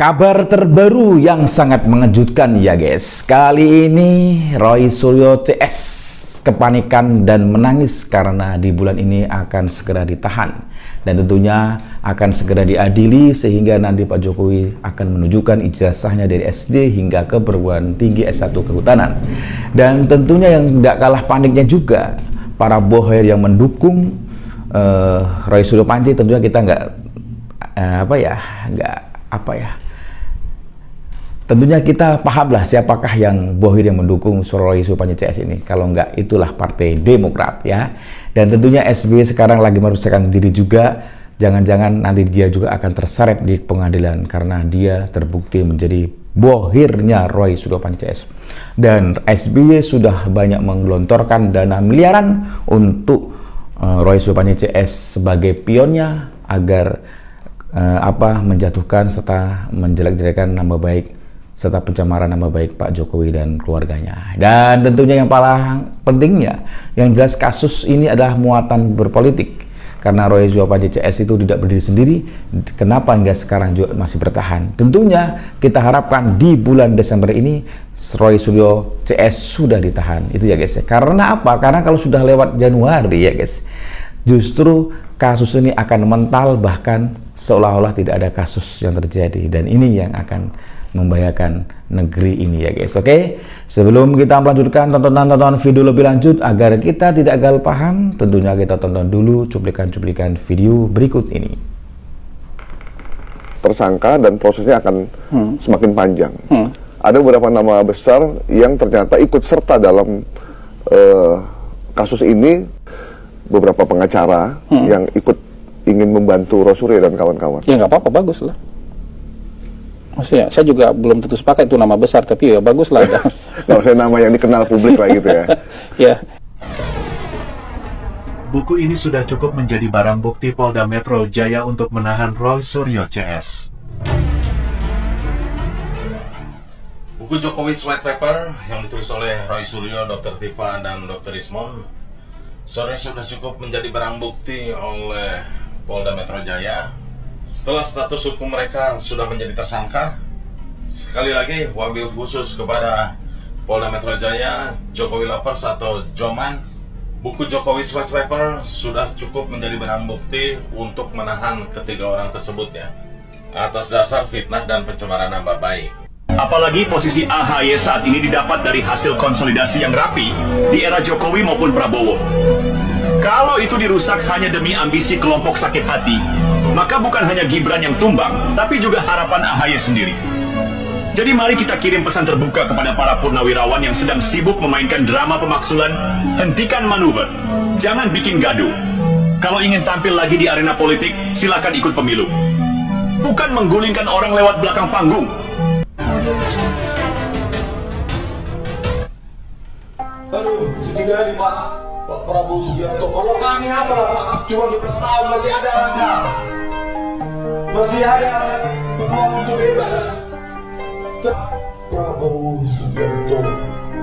Kabar terbaru yang sangat mengejutkan ya guys. Kali ini Roy Suryo CS kepanikan dan menangis karena di bulan ini akan segera ditahan. Dan tentunya akan segera diadili sehingga nanti Pak Jokowi akan menunjukkan ijazahnya dari SD hingga ke perguruan tinggi S1 Kehutanan. Dan tentunya yang tidak kalah paniknya juga para boher yang mendukung Roy Suryo Panci. Tentunya kita tentunya kita pahamlah siapakah yang bohir yang mendukung Roy Suryo Panci CS ini. Kalau enggak, itulah Partai Demokrat ya. Dan tentunya SBY sekarang lagi merusakan diri juga. Jangan-jangan nanti dia juga akan terseret di pengadilan karena dia terbukti menjadi bohirnya Roy Suryo Panci CS. Dan SBY sudah banyak menggelontorkan dana miliaran untuk Roy Suryo Panci CS sebagai pionnya agar menjatuhkan serta menjelek-jelekan nama baik serta pencemaran nama baik Pak Jokowi dan keluarganya. Dan tentunya yang paling pentingnya, yang jelas kasus ini adalah muatan berpolitik. Karena Roy Suryo Panci CS itu tidak berdiri sendiri, kenapa hingga sekarang juga masih bertahan? Tentunya kita harapkan di bulan Desember ini Roy Suryo CS sudah ditahan. Itu ya guys ya. Karena apa? Karena kalau sudah lewat Januari ya guys, justru kasus ini akan mental, bahkan seolah-olah tidak ada kasus yang terjadi. Dan ini yang akan membahayakan negeri ini ya guys. Oke, sebelum kita melanjutkan tontonan video lebih lanjut agar kita tidak gagal paham, tentunya kita tonton dulu cuplikan-cuplikan video berikut ini. Tersangka dan prosesnya akan semakin panjang. Ada beberapa nama besar yang ternyata ikut serta dalam kasus ini, beberapa pengacara yang ikut ingin membantu Roy Suryo dan kawan-kawan. Ya nggak apa-apa, bagus lah. Maksudnya, saya juga belum tentu sepakat itu nama besar, tapi ya bagus lah. Kalau saya nama yang dikenal publik lah gitu ya. Ya. Buku ini sudah cukup menjadi barang bukti Polda Metro Jaya untuk menahan Roy Suryo CS. Buku Jokowi White Paper yang ditulis oleh Roy Suryo, Dr. Tifa, dan Dr. Ismon sore sudah cukup menjadi barang bukti oleh Polda Metro Jaya. Setelah status hukum mereka sudah menjadi tersangka, sekali lagi wabil khusus kepada Polda Metro Jaya, Jokowi Lovers atau Joman, buku Jokowi White Paper sudah cukup menjadi barang bukti untuk menahan ketiga orang tersebut ya, atas dasar fitnah dan pencemaran nama baik. Apalagi posisi AHY saat ini didapat dari hasil konsolidasi yang rapi di era Jokowi maupun Prabowo. Kalau itu dirusak hanya demi ambisi kelompok sakit hati, maka bukan hanya Gibran yang tumbang, tapi juga harapan AHY sendiri. Jadi mari kita kirim pesan terbuka kepada para purnawirawan yang sedang sibuk memainkan drama pemaksulan, hentikan manuver, jangan bikin gaduh. Kalau ingin tampil lagi di arena politik, silakan ikut pemilu. Bukan menggulingkan orang lewat belakang panggung. Aduh, segini Pak Prabowo Subianto. Kalau kami apa Pak? Cuma kita tahu masih ada Anda. Masih ada peluang untuk bebas. Prabowo Subianto.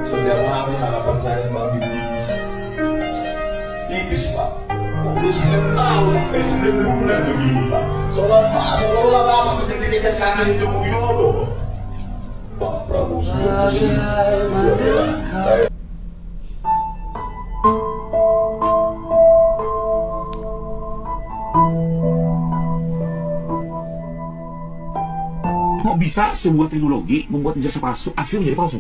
Setiap hari harapan saya semakin tipis. Tipis Pak. Udah 9 tahun, 9 bulan begini Pak. Seolah-olah Bapak menjadi geser kaki untuk Widodo. Pak Prabowo Subianto. Kok bisa sebuah teknologi membuat ijazah palsu asli menjadi palsu?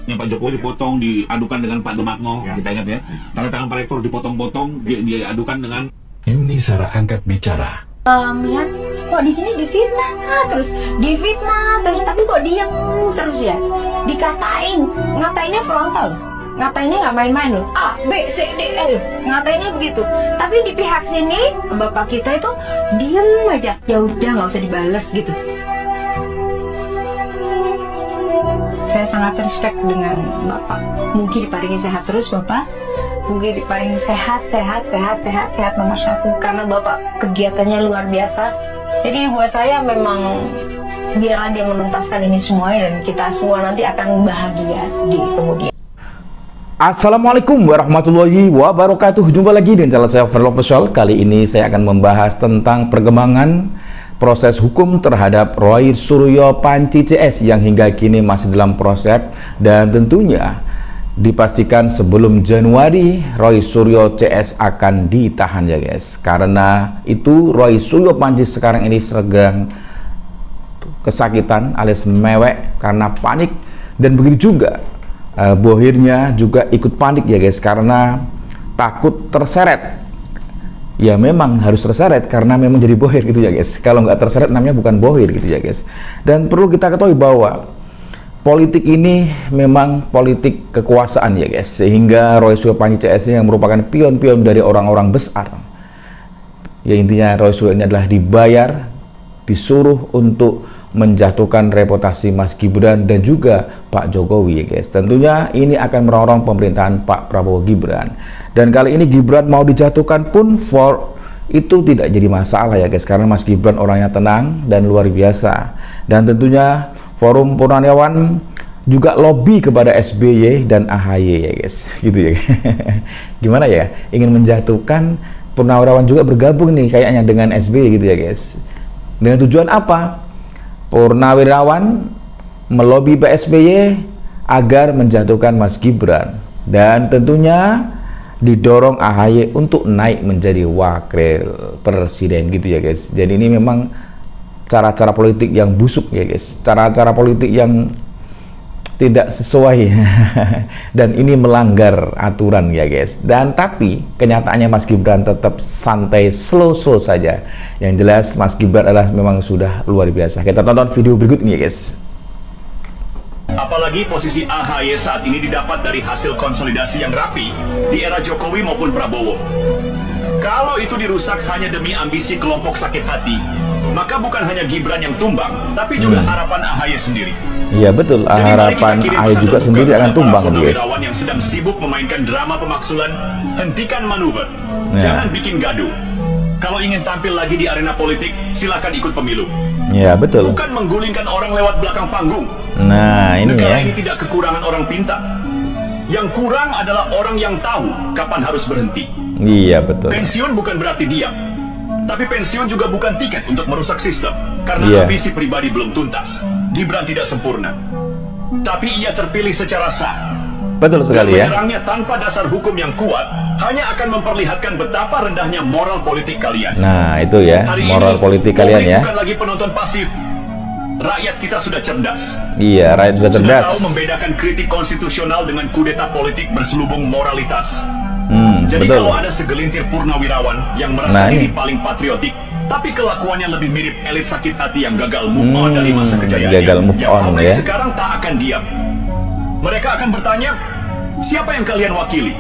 Yang Pak Jokowi dipotong, diadukan dengan Pak Demakno, kita ingat ya. Tanda tangan Pak Rektor dipotong-potong, diadukan dengan Yuni Sarah angkat bicara. Lihat kok di sini difitnah terus, tapi kok diam terus ya, ngatainnya frontal, ngatainnya nggak main-main loh, A, B, C, D, E, ngatainnya begitu. Tapi di pihak sini bapak kita itu diem aja, ya udah nggak usah dibalas gitu. Saya sangat respect dengan bapak, mungkin diparingi sehat terus bapak, mungkin diparingi sehat nomor 1, karena bapak kegiatannya luar biasa. Jadi buat saya memang biarlah dia menuntaskan ini semua dan kita semua nanti akan bahagia di kemudian. Assalamualaikum warahmatullahi wabarakatuh. Jumpa lagi dengan channel saya Fernel Official. Kali ini saya akan membahas tentang perkembangan proses hukum terhadap Roy Suryo Panci CS yang hingga kini masih dalam proses, dan tentunya dipastikan sebelum Januari Roy Suryo CS akan ditahan ya guys. Karena itu Roy Suryo Panci sekarang ini sedang kesakitan alias mewek karena panik, dan begitu juga bohirnya juga ikut panik ya guys, karena takut terseret. Ya memang harus terseret karena memang jadi bohir gitu ya guys. Kalau nggak terseret namanya bukan bohir gitu ya guys. Dan perlu kita ketahui bahwa politik ini memang politik kekuasaan ya guys, sehingga Roy Suryo Panci CS yang merupakan pion-pion dari orang-orang besar. Ya intinya Roy Suryo ini adalah dibayar, disuruh untuk menjatuhkan reputasi Mas Gibran dan juga Pak Jokowi ya guys. Tentunya ini akan merongrong pemerintahan Pak Prabowo Gibran. Dan kali ini Gibran mau dijatuhkan pun itu tidak jadi masalah ya guys, karena Mas Gibran orangnya tenang dan luar biasa. Dan tentunya Forum Purnawirawan juga lobby kepada SBY dan AHY ya guys, gitu ya. Gimana ya, ingin menjatuhkan Purnawirawan juga bergabung nih kayaknya dengan SBY gitu ya guys. Dengan tujuan apa? Purnawirawan melobi PSBY agar menjatuhkan Mas Gibran, dan tentunya didorong AHY untuk naik menjadi wakil presiden gitu ya guys. Jadi ini memang cara-cara politik yang busuk ya guys, cara-cara politik yang tidak sesuai dan ini melanggar aturan ya guys. Dan tapi kenyataannya Mas Gibran tetap santai, slow saja. Yang jelas Mas Gibran adalah memang sudah luar biasa. Kita tonton video berikut ini ya guys. Apalagi posisi AHY saat ini didapat dari hasil konsolidasi yang rapi di era Jokowi maupun Prabowo. Kalau itu dirusak hanya demi ambisi kelompok sakit hati, maka bukan hanya Gibran yang tumbang, tapi juga harapan AHY sendiri. Iya betul, harapan AHY juga sendiri akan tumbang guys. Purnawirawan yang sedang sibuk memainkan drama pemaksulan, hentikan manuver, jangan bikin gaduh. Kalau ingin tampil lagi di arena politik, silakan ikut pemilu. Iya betul. Bukan menggulingkan orang lewat belakang panggung. Nah ini negara ya. ini tidak kekurangan orang pintar. Yang kurang adalah orang yang tahu kapan harus berhenti. Iya betul. Pensiun bukan berarti diam, tapi pensiun juga bukan tiket untuk merusak sistem. Karena ambisi pribadi belum tuntas. Gibran tidak sempurna, tapi ia terpilih secara sah. Betul sekali ya. Menyerangnya tanpa dasar hukum yang kuat hanya akan memperlihatkan betapa rendahnya moral politik kalian. Nah itu ya, moral politik kalian ya. Bukan lagi penonton pasif. Rakyat kita sudah cerdas. Iya, rakyat sudah cerdas. Sudah tahu membedakan kritik konstitusional dengan kudeta politik berselubung moralitas. Jadi betul. kalau ada segelintir purnawirawan yang merasa diri paling patriotik, tapi kelakuannya lebih mirip elit sakit hati yang gagal move on dari masa kejayaannya, gagal move yang on publik ya. sekarang tak akan diam. Mereka akan bertanya, siapa yang kalian wakili?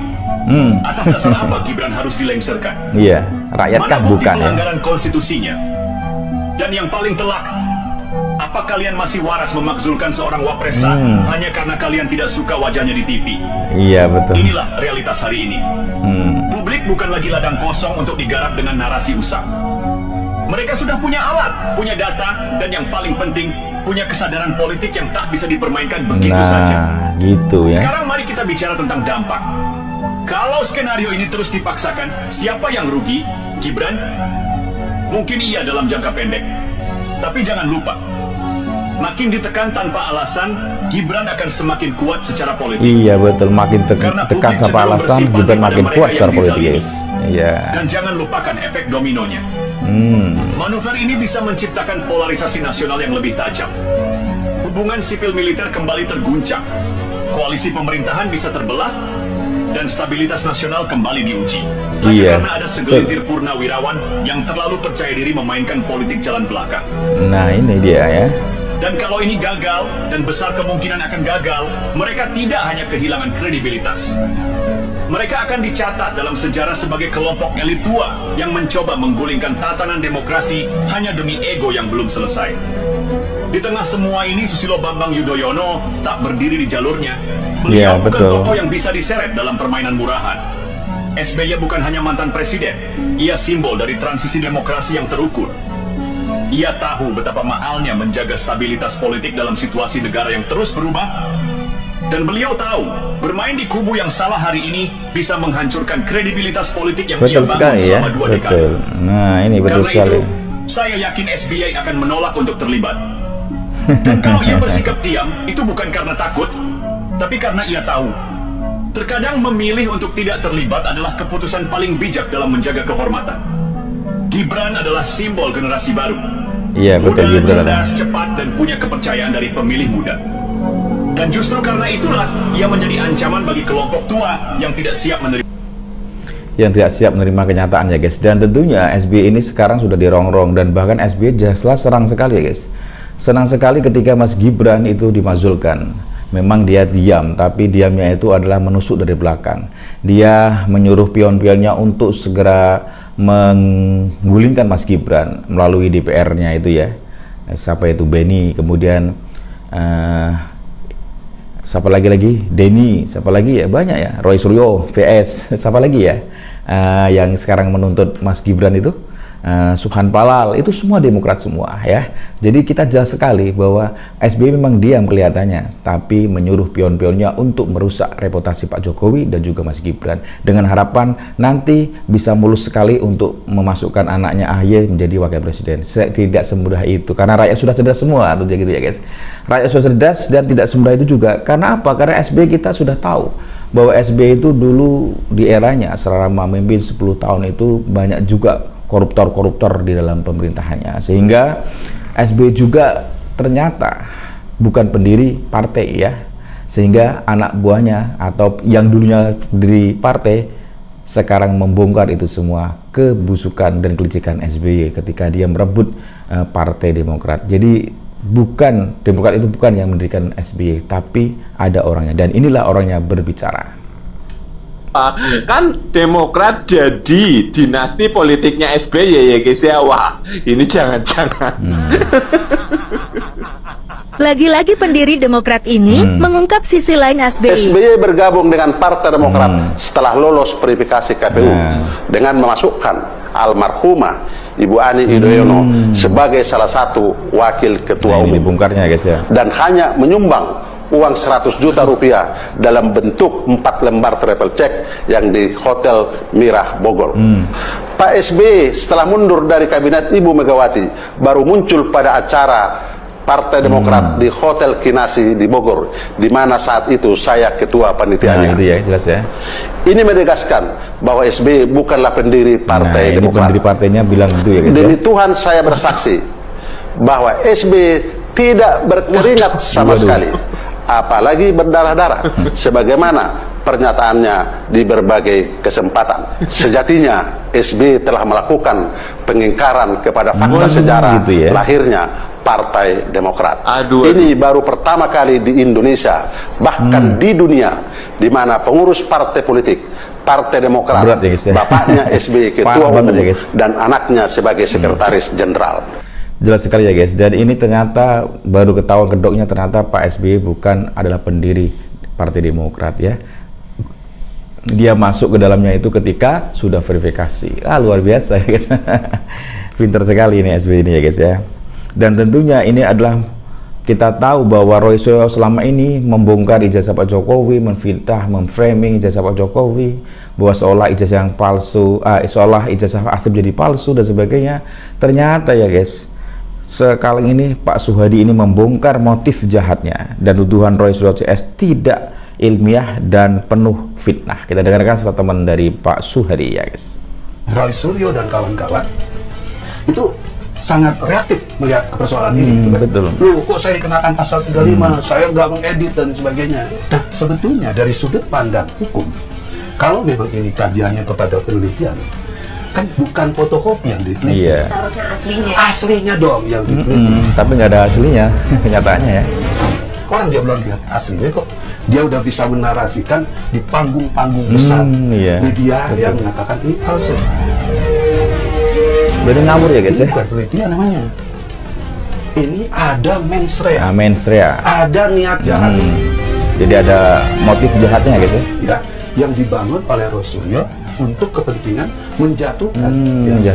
Atas dasar apa Gibran harus dilengserkan? Iya, rayyatkah mana bukti bukan ya? pelanggaran konstitusinya? Dan yang paling telak, apa kalian masih waras memakzulkan seorang wapres sah hanya karena kalian tidak suka wajahnya di TV? Iya betul. Inilah realitas hari ini. Publik bukan lagi ladang kosong untuk digarap dengan narasi usang. Mereka sudah punya alat, punya data, dan yang paling penting, punya kesadaran politik yang tak bisa dipermainkan begitu saja. Gitu ya. Sekarang mari kita bicara tentang dampak. Kalau skenario ini terus dipaksakan, siapa yang rugi? Gibran? Mungkin iya dalam jangka pendek. Tapi jangan lupa, makin ditekan tanpa alasan, Gibran akan semakin kuat secara politik. Iya betul, makin tekan tanpa alasan, Gibran makin kuat secara politik guys. Iya. Dan jangan lupakan efek dominonya. Manuver ini bisa menciptakan polarisasi nasional yang lebih tajam. Hubungan sipil militer kembali terguncang. Koalisi pemerintahan bisa terbelah, dan stabilitas nasional kembali diuji. Hanya karena ada segelintir purnawirawan yang terlalu percaya diri memainkan politik jalan belakang. Nah ini dia ya. Dan kalau ini gagal, dan besar kemungkinan akan gagal, mereka tidak hanya kehilangan kredibilitas. Mereka akan dicatat dalam sejarah sebagai kelompok elit tua yang mencoba menggulingkan tatanan demokrasi hanya demi ego yang belum selesai. Di tengah semua ini, Susilo Bambang Yudhoyono tak berdiri di jalurnya. Beliau bukan tokoh yang bisa diseret dalam permainan murahan. SBY bukan hanya mantan presiden, ia simbol dari transisi demokrasi yang terukur. Ia tahu betapa mahalnya menjaga stabilitas politik dalam situasi negara yang terus berubah. Dan beliau tahu, bermain di kubu yang salah hari ini bisa menghancurkan kredibilitas politik yang ia Betul bangun sekali ya, selama 2 dekade. betul. Nah ini betul Karena sekali. itu, saya yakin SBY akan menolak untuk terlibat. Dan kalau ia bersikap diam, itu bukan karena takut, tapi karena ia tahu. Terkadang memilih untuk tidak terlibat adalah keputusan paling bijak dalam menjaga kehormatan. Gibran adalah simbol generasi baru. Iya betul, Muda, Gibran. cerdas, cepat, dan punya kepercayaan dari pemilih muda. Dan justru karena itulah ia menjadi ancaman bagi kelompok tua yang tidak siap menerima kenyataan ya guys. Dan tentunya SBY ini sekarang sudah dirongrong, dan bahkan SBY jelas serang sekali ya guys. Senang sekali ketika Mas Gibran itu dimazulkan. Memang dia diam, tapi diamnya itu adalah menusuk dari belakang. Dia menyuruh pion-pionnya untuk segera menggulingkan Mas Gibran melalui DPR-nya itu ya. Siapa itu? Beni, kemudian siapa lagi Denny, siapa lagi ya, banyak ya, Roy Suryo, PS, siapa lagi ya yang sekarang menuntut Mas Gibran itu, Subhan Palal, itu semua Demokrat semua ya. Jadi kita jelas sekali bahwa SBY memang diam kelihatannya, tapi menyuruh pion-pionnya untuk merusak reputasi Pak Jokowi dan juga Mas Gibran, dengan harapan nanti bisa mulus sekali untuk memasukkan anaknya AHY menjadi wakil presiden. Tidak semudah itu, karena rakyat sudah cerdas semua, gitu ya guys. Rakyat sudah cerdas, dan tidak semudah itu juga. Karena apa? Karena SBY kita sudah tahu bahwa SBY itu dulu di eranya selama memimpin 10 tahun itu banyak juga koruptor-koruptor di dalam pemerintahannya, sehingga SBY juga ternyata bukan pendiri partai ya, sehingga anak buahnya atau yang dulunya pendiri partai sekarang membongkar itu semua kebusukan dan kelicikan SBY ketika dia merebut Partai Demokrat. Jadi bukan Demokrat itu bukan yang mendirikan SBY, tapi ada orangnya, dan inilah orangnya berbicara. Kan Demokrat jadi dinasti politiknya SBY ya guys ya. Wah, ini jangan-jangan. Lagi-lagi pendiri Demokrat ini mengungkap sisi lain SBY. SBY bergabung dengan Partai Demokrat setelah lolos verifikasi KPU dengan memasukkan almarhumah Ibu Ani Yudhoyono sebagai salah satu wakil ketua umum. Dibongkarnya guys ya. Dan hanya menyumbang uang 100 juta rupiah dalam bentuk 4 lembar travel check yang di Hotel Mirah Bogor. Pak SBY setelah mundur dari kabinet Ibu Megawati baru muncul pada acara Partai Demokrat di Hotel Kinasi di Bogor, di mana saat itu saya ketua panitianya. Nah, itu ya, jelas ya. Ini menegaskan bahwa SBY bukanlah pendiri Partai Demokrat. Pendiri partainya bilang gitu ya guys. Demi Tuhan saya bersaksi bahwa SBY tidak berkeringat sama sekali, apalagi berdarah-darah, sebagaimana pernyataannya di berbagai kesempatan. Sejatinya SBY telah melakukan pengingkaran kepada fakta sejarah gitu ya. Lahirnya Partai Demokrat. Ini baru pertama kali di Indonesia, bahkan di dunia, di mana pengurus partai politik Partai Demokrat, ya, guys, ya. bapaknya SBY ketua umum ya, guys. dan anaknya sebagai sekretaris jenderal. Jelas sekali ya guys. Dan ini ternyata baru ketahuan kedoknya, ternyata Pak SBY bukan adalah pendiri Partai Demokrat ya. Dia masuk ke dalamnya itu ketika sudah verifikasi. Luar biasa ya guys. Pinter sekali ini SBY ini ya guys ya. Dan tentunya ini adalah, kita tahu bahwa Roy Suryo selama ini membongkar ijazah Pak Jokowi, menfitnah, memframing ijazah Pak Jokowi bahwa seolah ijazah yang palsu, seolah ijazah asli menjadi palsu dan sebagainya. Ternyata ya guys, sekali ini Pak Suhadi ini membongkar motif jahatnya, dan tuduhan Roy Suryo CS tidak ilmiah dan penuh fitnah. Kita dengarkan statement dari Pak Suhadi ya guys. Roy Suryo dan kawan-kawan itu sangat reaktif melihat persoalan ini. Betul. Loh, kok saya dikenakan pasal 35, saya nggak mengedit dan sebagainya. Nah, sebetulnya dari sudut pandang hukum, kalau memang ini kajiannya kepada penelitian, kan bukan fotokopi yang diteliti. Iya. Harusnya aslinya. Aslinya dong yang diteliti. Tapi nggak ada aslinya, kenyataannya ya. Orang dia belum lihat aslinya kok. Dia udah bisa menarasikan di panggung-panggung besar iya. media yang mengatakan ini palsu. Berarti ngawur ya guys ya? Bukan penelitian namanya. Ini ada mens rea. Mens rea. Ada niat jahat. Jadi ada motif jahatnya guys ya? Ya, yang dibangun oleh Roy Suryo untuk kepentingan menjatuhkan,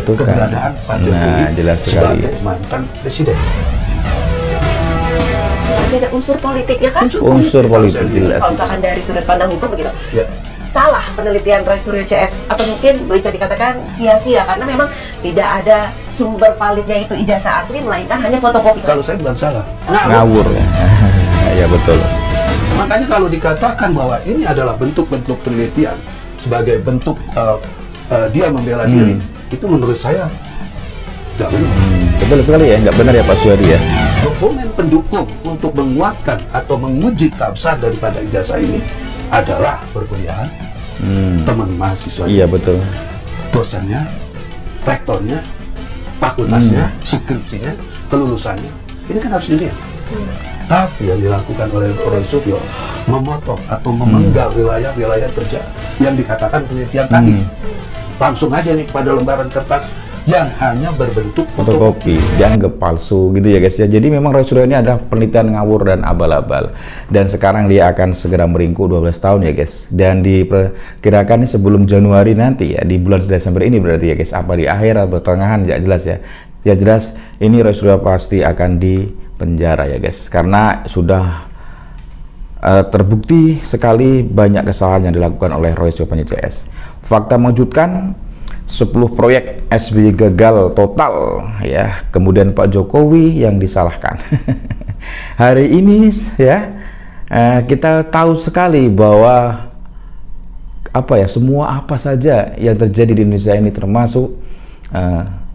keberadaan Pak Jokowi jelas sekali. sebagai mantan presiden. ada unsur politiknya kan? Unsur politik jelas. Kalau misalkan dari sudut pandang hukum begitu, salah penelitian Roy Suryo CS, atau mungkin bisa dikatakan sia-sia karena memang tidak ada sumber validnya itu ijazah asli, melainkan hanya fotokopi. Kalau saya bukan salah, ngawur ya. Ya betul. Makanya kalau dikatakan bahwa ini adalah bentuk-bentuk penelitian sebagai bentuk dia membela diri, itu menurut saya tidak benar. Betul sekali ya, nggak benar ya Pak Suhadi ya. Dokumen pendukung untuk menguatkan atau menguji keabsahan daripada ijazah ini adalah perkuliahan, teman mahasiswa, iya betul, dosennya, rektornya, fakultasnya, skripsinya, kelulusannya. Ini kan harus dilihat. Tapi yang dilakukan oleh Roy Suryo memotong atau memenggal wilayah-wilayah kerja yang dikatakan penelitian tadi, langsung aja nih pada lembaran kertas yang hanya berbentuk fotokopi, dianggap palsu gitu ya guys ya. Jadi memang Roy Suryo ini adalah penelitian ngawur dan abal-abal, dan sekarang dia akan segera meringkuk 12 tahun ya guys, dan diperkirakan sebelum Januari nanti ya, di bulan Desember ini berarti ya guys, apa di akhir atau pertengahan ya jelas ya. Ya jelas ini Roy Suryo pasti akan di penjara ya guys, karena sudah terbukti sekali banyak kesalahan yang dilakukan oleh Roy Suryo CS. Fakta mengejutkan, 10 proyek SBY gagal total ya, kemudian Pak Jokowi yang disalahkan. Hari ini ya kita tahu sekali bahwa semua apa saja yang terjadi di Indonesia ini, termasuk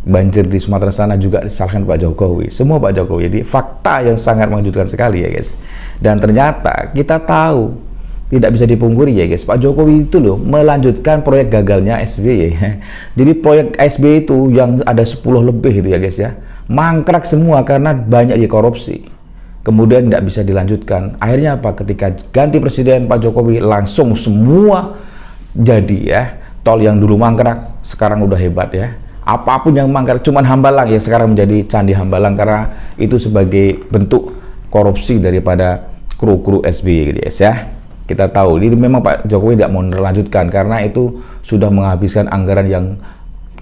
banjir di Sumatera sana juga disalahkan Pak Jokowi, semua Pak Jokowi. Jadi fakta yang sangat mengejutkan sekali ya guys, dan ternyata kita tahu tidak bisa dipungkiri ya guys, Pak Jokowi itu loh melanjutkan proyek gagalnya SBY. Jadi proyek SBY itu yang ada 10 lebih itu ya guys ya, mangkrak semua karena banyak dikorupsi, kemudian tidak bisa dilanjutkan. Akhirnya apa, ketika ganti presiden Pak Jokowi langsung semua jadi ya. Tol yang dulu mangkrak sekarang udah hebat ya, apapun yang mangkrak, cuman Hambalang ya sekarang menjadi Candi Hambalang karena itu sebagai bentuk korupsi daripada kru-kru SBY gitu guys ya. Kita tahu ini memang Pak Jokowi tidak mau melanjutkan karena itu sudah menghabiskan anggaran yang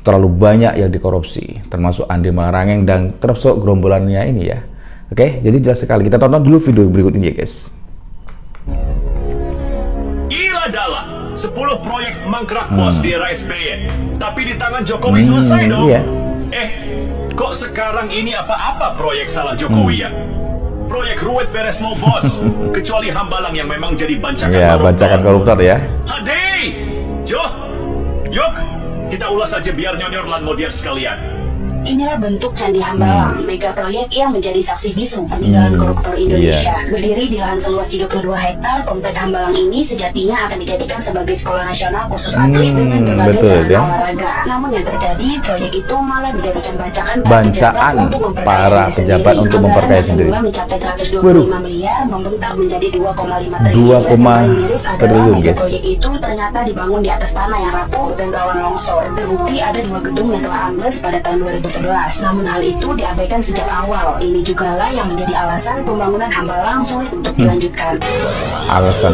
terlalu banyak yang dikorupsi, termasuk Andi Malarangeng dan termasuk gerombolannya ini ya. Oke, jadi jelas sekali. Kita tonton dulu video berikut ini ya guys. Gila dalam 10 proyek mangkrak bos di era SBY, tapi di tangan Jokowi selesai dong. Iya. Kok sekarang ini apa-apa proyek salah Jokowi ya? Proyek ruwet beres mau bos, kecuali Hambalang yang memang jadi bancakan ya, bancakan koruptor ya. Hadi, yuk kita ulas aja biar nyonyor lan modiar sekalian. Inilah bentuk Candi Hambalang, mega proyek yang menjadi saksi bisu peninggalan koruptor Indonesia. Berdiri di lahan seluas 32 hektar, komplek Hambalang ini sejatinya akan dijadikan sebagai sekolah nasional khusus atlet dengan berbagai sarana olahraga. Namun yang terjadi, proyek itu malah dijadikan bacaan para pejabat untuk memperkaya sendiri. Mencapai 125 miliar, membentang menjadi 2,5 triliun. Guys. Proyek itu ternyata dibangun di atas tanah yang rapuh dan rawan longsor. Terbukti ada 2 gedung yang telah ambles pada tahun 2011. Namun hal itu diabaikan sejak awal. Ini jugalah yang menjadi alasan pembangunan Hambalang sulit untuk dilanjutkan. Alasan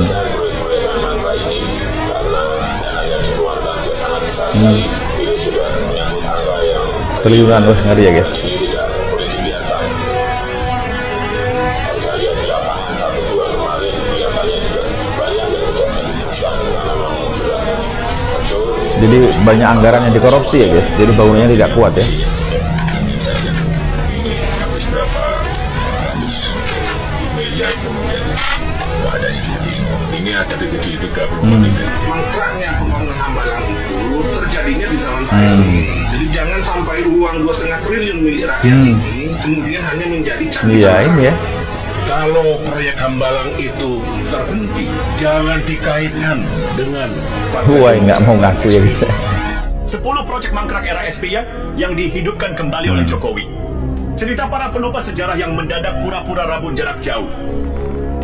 triliunan, wah ngeri ya guys. Jadi banyak anggaran yang dikorupsi ya guys, jadi bangunannya tidak kuat ya. Ini ada di 30 mangkraknya pembangunan Hambalang itu terjadinya di zaman Pak SBY. Jadi jangan sampai uang 2,5 triliun milik rakyat ini kemudian hanya menjadi candi. Iya ini ya. Kalau proyek Hambalang itu terhenti, jangan dikaitkan dengan Wah, nggak mau ngaku ya bisa. 10 proyek mangkrak era SBY yang dihidupkan kembali oleh Jokowi. Cerita para pelupa sejarah yang mendadak pura-pura rabun jarak jauh.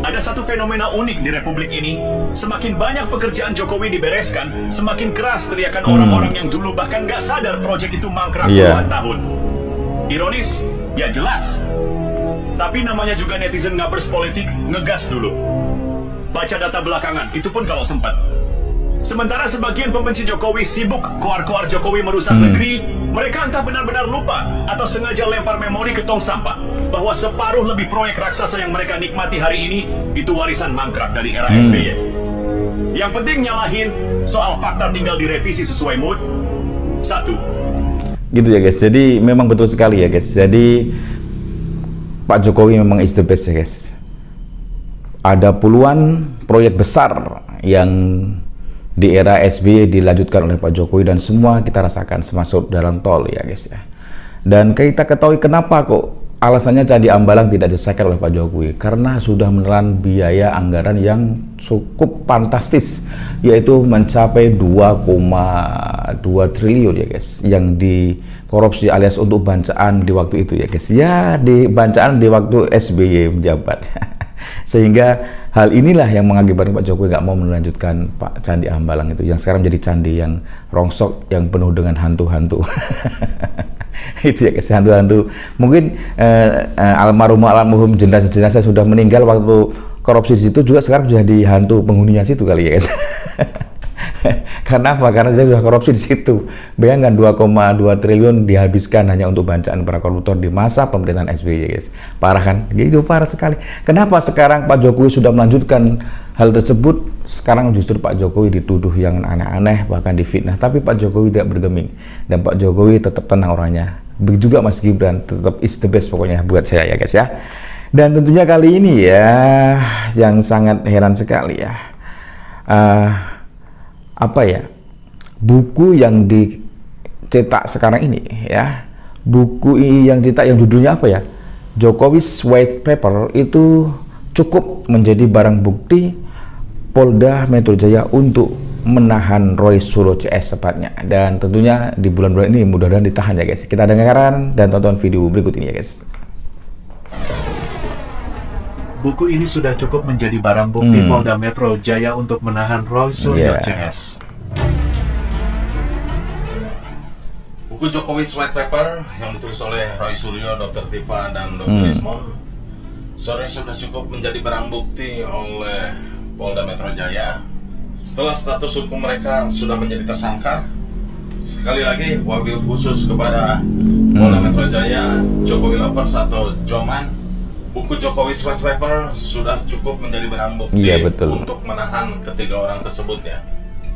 Ada satu fenomena unik di Republik ini. Semakin banyak pekerjaan Jokowi dibereskan, semakin keras teriakan orang-orang yang dulu bahkan nggak sadar proyek itu mangkrak puluhan tahun. Ironis? Ya jelas. Tapi namanya juga netizen ngabers politik, ngegas dulu. Baca data belakangan, itu pun kalau sempat. Sementara sebagian pembenci Jokowi sibuk koar-koar Jokowi merusak negeri, mereka entah benar-benar lupa atau sengaja lempar memori ke tong sampah bahwa separuh lebih proyek raksasa yang mereka nikmati hari ini itu warisan mangkrak dari era SBY. Yang penting nyalahin soal fakta tinggal direvisi sesuai mood. 1. Gitu ya guys, jadi memang betul sekali ya guys. Jadi Pak Jokowi memang is the best ya guys. Ada puluhan proyek besar yang di era SBY dilanjutkan oleh Pak Jokowi dan semua kita rasakan, termasuk jalan tol ya guys ya. Dan kita ketahui kenapa kok alasannya Candi Ambalang tidak diselesaikan oleh Pak Jokowi, karena sudah menelan biaya anggaran yang cukup fantastis, yaitu mencapai 2,2 triliun ya guys, yang dikorupsi alias untuk bancaan di waktu itu ya guys. Ya, di bancaan di waktu SBY menjabat. Sehingga hal inilah yang mengakibatkan Pak Jokowi nggak mau melanjutkan Pak Candi Ambalang itu, yang sekarang menjadi candi yang rongsok, yang penuh dengan hantu-hantu. Itu ya guys, hantu-hantu. Mungkin almarhum jenazah sudah meninggal waktu korupsi di situ, juga sekarang jadi hantu penghuninya situ kali ya guys. Karena apa? Karena dia sudah korupsi di situ. Bayangkan 2,2 triliun dihabiskan hanya untuk bancaan para koruptor di masa pemerintahan SBY guys. Parah kan? Gitu, parah sekali. Kenapa sekarang Pak Jokowi sudah melanjutkan hal tersebut? Sekarang justru Pak Jokowi dituduh yang aneh-aneh, bahkan difitnah. Tapi Pak Jokowi tidak bergeming, dan Pak Jokowi tetap tenang orangnya. Begitu juga Mas Gibran, tetap is the best pokoknya buat saya ya guys ya. Dan tentunya kali ini ya, yang sangat heran sekali ya, apa ya, buku yang dicetak sekarang ini ya, buku yang dicetak yang judulnya apa ya, Jokowi's White Paper, itu cukup menjadi barang bukti Polda Metro Jaya untuk menahan Roy Suryo CS tepatnya. Dan tentunya di bulan-bulan ini mudah-mudahan ditahan ya guys. Kita dengarkan dan tonton video berikut ini ya guys. Buku ini sudah cukup menjadi barang bukti Polda Metro Jaya untuk menahan Roy Suryo CS. Buku Jokowi's White Paper yang ditulis oleh Roy Suryo, Dr. Tifa, dan Dr. Ismon sore sudah cukup menjadi barang bukti oleh Polda Metro Jaya. Setelah status hukum mereka sudah menjadi tersangka, sekali lagi wabil khusus kepada Polda Metro Jaya, Jokowi Lovers atau Joman, buku Jokowi's White Paper sudah cukup menjadi barang bukti untuk menahan ketiga orang tersebut ya,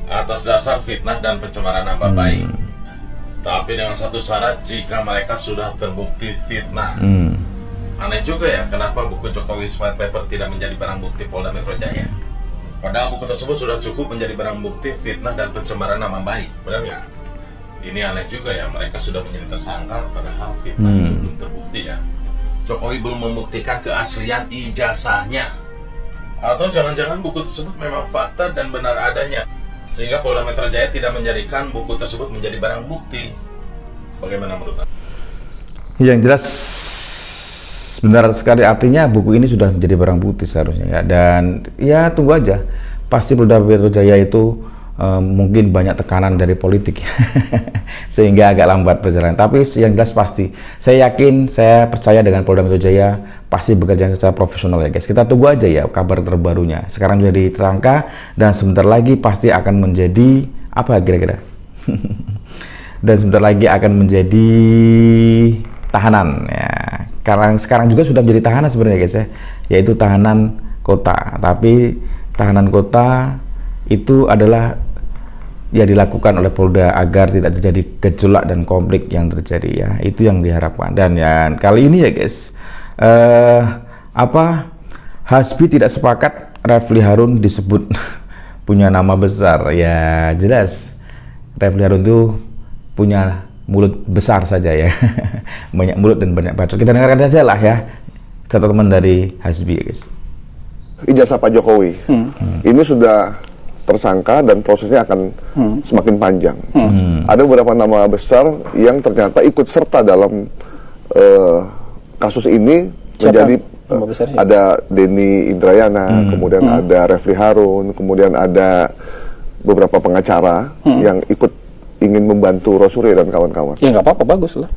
atas dasar fitnah dan pencemaran nama baik. Tapi dengan satu syarat, jika mereka sudah terbukti fitnah. Aneh juga ya, kenapa buku Jokowi's White Paper tidak menjadi barang bukti Polda Metro Jaya? Padahal buku tersebut sudah cukup menjadi barang bukti fitnah dan pencemaran nama baik, benar nggak? Ini aneh juga ya, mereka sudah menjadi tersangka padahal fitnah itu belum terbukti ya. Jokowi belum membuktikan keaslian ijazahnya, atau jangan-jangan buku tersebut memang fakta dan benar adanya, sehingga Polda Metro Jaya tidak menjadikan buku tersebut menjadi barang bukti. Bagaimana menurut Anda? Yang jelas benar sekali, artinya buku ini sudah menjadi barang bukti seharusnya ya. Dan ya tunggu aja, pasti Polda Metro Jaya itu mungkin banyak tekanan dari politik sehingga agak lambat perjalanan. Tapi yang jelas pasti, saya yakin, saya percaya dengan Polda Metro Jaya pasti bekerja secara profesional ya guys. Kita tunggu aja ya kabar terbarunya. Sekarang jadi tersangka dan sebentar lagi pasti akan menjadi apa kira-kira? Dan sebentar lagi akan menjadi tahanan ya. Karena sekarang juga sudah menjadi tahanan sebenarnya guys ya, yaitu tahanan kota. Tapi tahanan kota itu adalah ya dilakukan oleh Polda agar tidak terjadi gejolak dan konflik yang terjadi ya. Itu yang diharapkan. Dan ya kali ini ya guys, Hasbi tidak sepakat Refli Harun disebut punya nama besar. Ya jelas Refli Harun itu punya mulut besar saja ya. Banyak mulut dan banyak bacot. Kita dengarkan saja lah ya catatan dari Hasbi ya guys. Ijazah Pak Jokowi ini sudah tersangka dan prosesnya akan semakin panjang. Ada beberapa nama besar yang ternyata ikut serta dalam kasus ini. Menjadi ada Denny Indrayana, kemudian ada Refli Harun, kemudian ada beberapa pengacara yang ikut ingin membantu Roy Suryo dan kawan-kawan. Ya nggak apa-apa, bagus lah.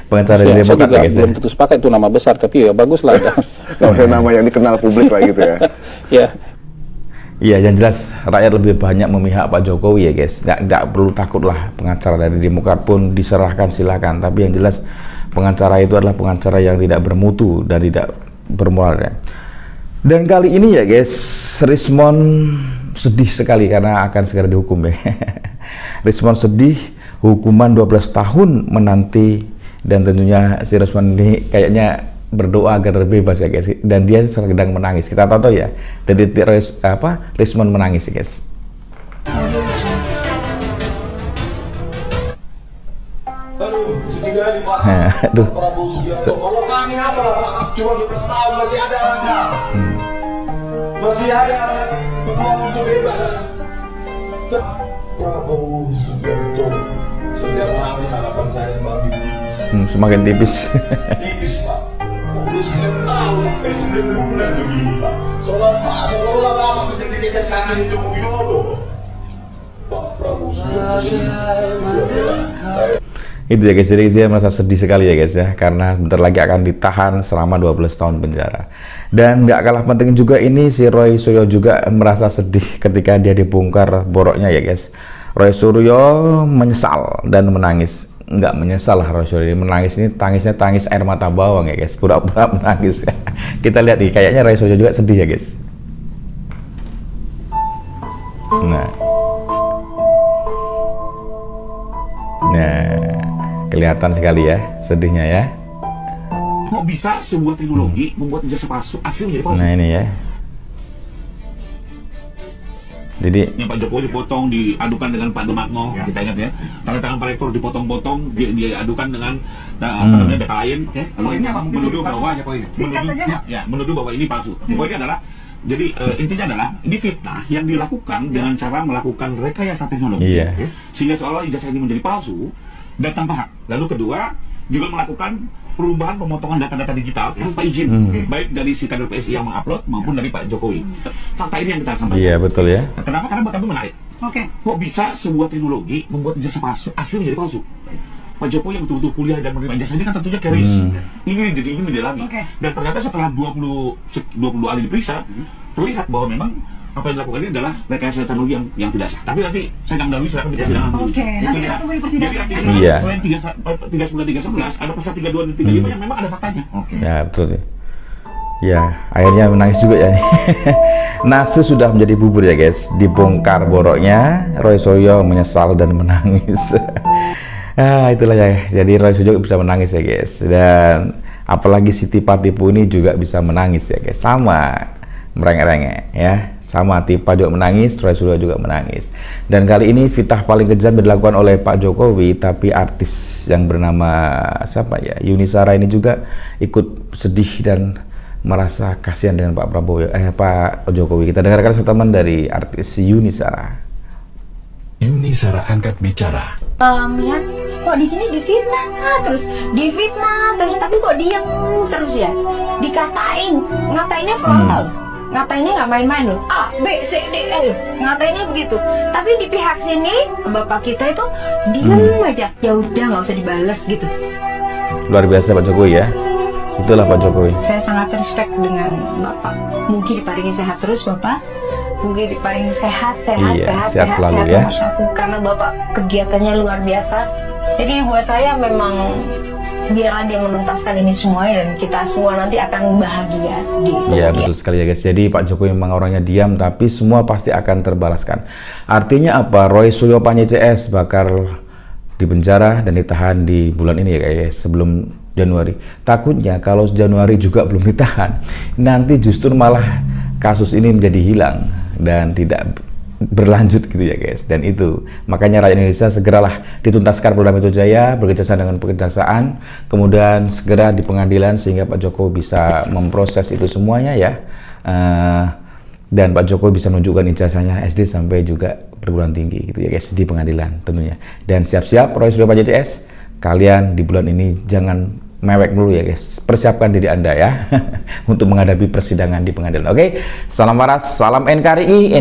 Pengacara saya juga belum tentu sepakat itu nama besar, tapi ya bagus lah. Nama yang dikenal publik lah gitu ya. Ya. Iya, yang jelas rakyat lebih banyak memihak Pak Jokowi ya guys. Nggak perlu takut lah, pengacara dari Demokrat pun diserahkan silakan. Tapi yang jelas pengacara itu adalah pengacara yang tidak bermutu dan tidak bermoral ya. Dan kali ini ya guys, Rismon sedih sekali karena akan segera dihukum ya. Rismon sedih, hukuman 12 tahun menanti, dan tentunya si Rismon ini kayaknya berdoa agar terbebas ya guys, dan dia sedang menangis. Kita tahu ya, dari Rismon menangis ya guys. Aduh, Prabowo Subianto, kalau kami apa cuma bersalah masih ada Anda, masih ada peluang untuk bebas. Prabowo Subianto, setiap hari harapan saya semakin tipis. Semakin tipis. Tipis Pak. Udah 9 tahun, 9 bulan begini Pak. Seolah-olah lama menjadi geser kaki Joko Widodo. Pak Prabowo Subianto. Itu ya guys, jadi dia merasa sedih sekali ya guys ya, karena bentar lagi akan ditahan selama 12 tahun penjara. Dan nggak kalah penting juga ini, si Roy Suryo juga merasa sedih ketika dia dibongkar boroknya ya guys. Roy Suryo menyesal dan menangis. Nggak menyesal lah Roy Suryo, menangis ini tangisnya tangis air mata bawang ya guys, pura-pura menangis ya. Kita lihat nih, kayaknya Roy Suryo juga sedih ya guys. Nah, kelihatan sekali ya sedihnya ya. Kok bisa sebuah teknologi membuat jasa palsu asli menjadi palsu? Nah ini ya. Jadi yang Pak Jokowi dipotong, diadukan dengan Pak Demakno, kita ingat ya. Tanda tangan Pak Rektor dipotong-potong, diadukan dengan apa namanya data lain, ya. Lalu ini apa menuduh bahwa menuduh bahwa ini palsu. Poinnya adalah, jadi intinya adalah ini fitnah yang dilakukan dengan cara melakukan rekayasa teknologi, sehingga seolah ijazah ini menjadi palsu dan tanpa hak. Lalu kedua, juga melakukan perubahan pemotongan data-data digital tanpa izin, baik dari si kader PSI yang mengupload maupun dari Pak Jokowi. Fakta ini yang kita sampaikan. Iya betul ya. Kenapa? Karena buat kami menarik. Kok bisa sebuah teknologi membuat ijazah palsu asli menjadi palsu? Pak Jokowi yang betul-betul kuliah dan menerima ijazah ini kan tentunya keris. Ini didalami. Dan ternyata setelah 20 kali diperiksa, terlihat bahwa memang apa yang dilakukan ini adalah rekayasa teknologi yang tidak sah. Tapi nanti saya nggak mendalami, silakan di persidangan. Nanti kita tunggu di persidangan. Jadi selain 311 ada pasal 32 dan 35 yang memang ada faktanya. Ya betul sih. Ya akhirnya menangis juga ya. Nasu sudah menjadi bubur ya guys. Dibongkar boroknya, Roy Suryo menyesal dan menangis. Itulah ya. Jadi Roy Suryo bisa menangis ya guys. Dan apalagi si tipu ini juga bisa menangis ya guys. Sama merengek-rengek ya. Sama Tipa juga menangis, Roy Suryo juga menangis. Dan kali ini fitnah paling kejam dilakukan oleh Pak Jokowi, tapi artis yang bernama siapa ya, Yuni Shara ini juga ikut sedih dan merasa kasihan dengan Pak Prabowo, Pak Jokowi. Kita dengarkan statement dari artis Yuni Shara. Yuni Shara angkat bicara. Lihat kok di sini difitnah terus, tapi kok diam terus ya, ngatainnya frontal. Ngatainnya nggak main-main loh, A, B, C, D, L, ngatainnya begitu. Tapi di pihak sini bapak kita itu diam aja, ya udah nggak usah dibales gitu. Luar biasa Pak Jokowi ya, itulah Pak Jokowi. Saya sangat respect dengan bapak. Mungkin diparingi sehat terus bapak, mungkin diparingi sehat selalu ya. Karena bapak kegiatannya luar biasa. Jadi buat saya memang biarlah dia menuntaskan ini semua dan kita semua nanti akan bahagia di ya betul sekali ya guys. Jadi Pak Jokowi memang orangnya diam tapi semua pasti akan terbalaskan. Artinya apa? Roy Suryo Panye CS bakal dipenjara dan ditahan di bulan ini ya guys, sebelum Januari. Takutnya kalau Januari juga belum ditahan, nanti justru malah kasus ini menjadi hilang dan tidak berlanjut gitu ya guys. Dan itu makanya rakyat Indonesia segeralah dituntaskan Polda Metro Jaya bekerjasama dengan kejaksaan, kemudian segera di pengadilan sehingga Pak Jokowi bisa memproses itu semuanya ya, dan Pak Jokowi bisa menunjukkan ijazahnya SD sampai juga perguruan tinggi gitu ya guys di pengadilan tentunya. Dan siap-siap Roy Suryo Panye CS, kalian di bulan ini jangan mewek dulu ya guys, persiapkan diri Anda ya untuk menghadapi persidangan di pengadilan. Oke, salam waras, salam NKRI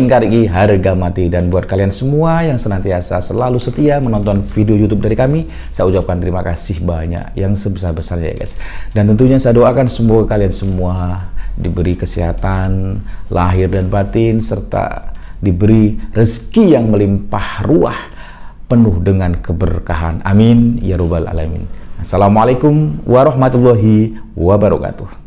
harga mati. Dan buat kalian semua yang senantiasa selalu setia menonton video YouTube dari kami, saya ucapkan terima kasih banyak yang sebesar-besarnya ya guys. Dan tentunya saya doakan semoga kalian semua diberi kesehatan lahir dan batin, serta diberi rezeki yang melimpah ruah penuh dengan keberkahan. Amin ya rabbal alamin. Assalamualaikum warahmatullahi wabarakatuh.